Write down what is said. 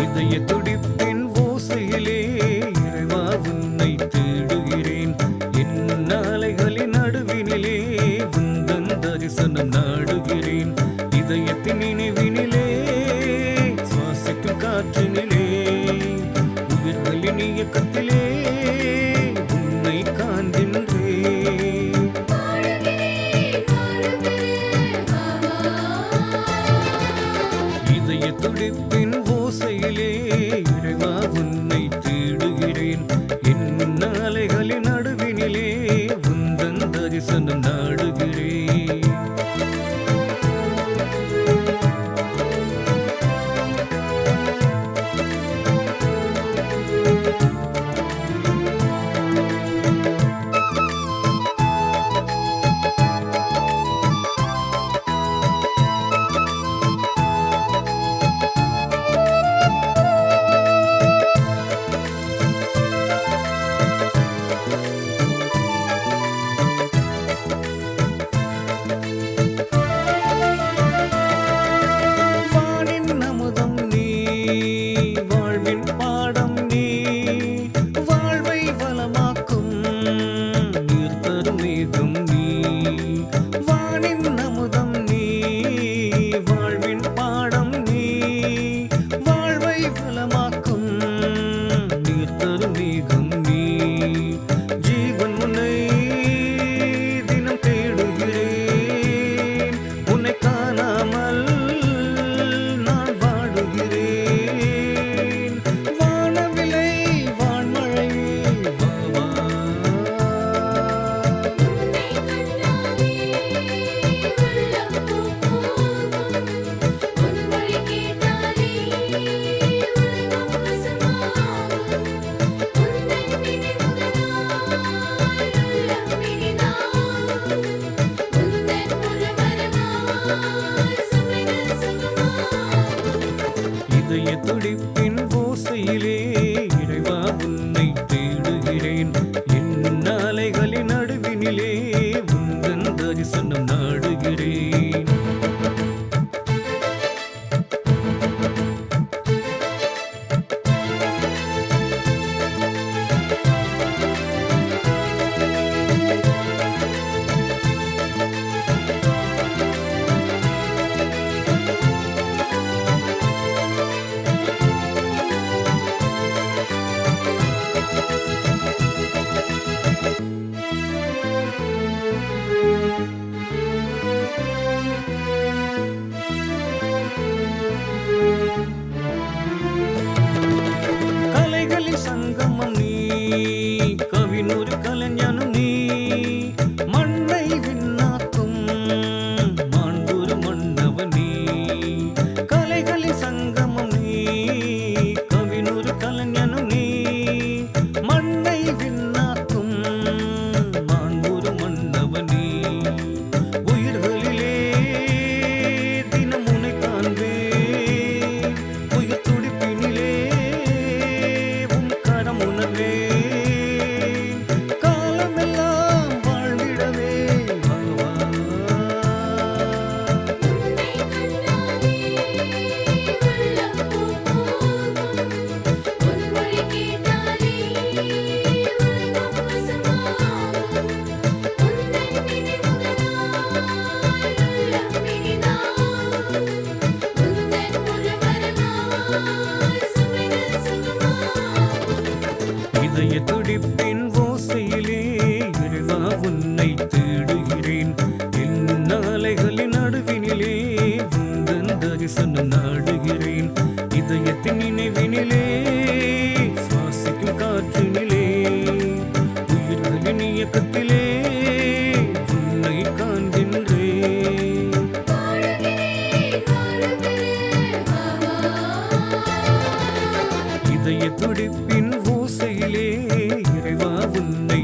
இதய துடிப்பின் ஓசையிலே இறைவா உன்னை தேடுகிறேன். என் நாளைகளின் நடுவினிலே உந்தன் தரிசனம் நாடுகிறேன். இதயத்தின் நினைவினிலே சுவாசிக்கும் காற்றினிலே உயிர்களின் இயக்கத்திலே உன்னை காண்கின்றேன். இதய துடிப்பின் ஓசையிலே இறைவா உன்னை தேடுகிறேன். என் நாளைகளின் நடுவினிலே உந்தன் தரிசனம் நாடுகிறேன். வானின் அமுதம் நீ, வாழ்வின் பாடம் நீ, வாழ்வை வளமாக்கும் நீர் தரும் மேகம் நீ. வானின் அமுதம் நீ, வாழ்வின் பாடம் நீ, வாழ்வை வளமாக்கும் நீர் தரும் மேகம் நீ. ஜீவன் உன்னை தினம் தேடுகிறேன். உன்னை காணாமல் நான் வாடுகிறேன். வானவில்லை வான்மழை வா வா. இதய துடிப்பின் ஓசையிலே இறைவா உன்னை தேடுகிறேன். என் நாளைகளின் நடுவினிலே உந்தன் தரிசனம் நாடுகிறேன். கலைகளின் சங்கமம் நீ, கவினொரு கலைஞனும் நீ, மண்ணை விண்ணாக்கும் மாண்புரு மன்னவன் நீ. கலைகளின் சங்கமம் நீ, கவினொரு கலைஞனும் நீ, மண்ணை விண்ணாக்கும் மாண்புரு மன்னவன் நீ. உயிர்களிலே தினம் உன்னை காண்பேன். உயிர் துடிப்பினிலே உன் கரம் உணர்வேன். காலமெல்லாம் வாழ்ந்திடவே வா வா. இதய துடிப்பின் ஓசையிலே இறைவா உன்னை தேடுகிறேன். என் நாளைகளின் நடுவினிலே உந்தன் தரிசனம் நாடுகிறேன். இதயத்தின் நினைவினிலே சுவாசிக்கும் காற்றினிலே உயிர்களின் இயக்கத்திலே உன்னை காண்கின்றேன். இதய துடிப்பின் ஓசையிலே இறைவா உன்னை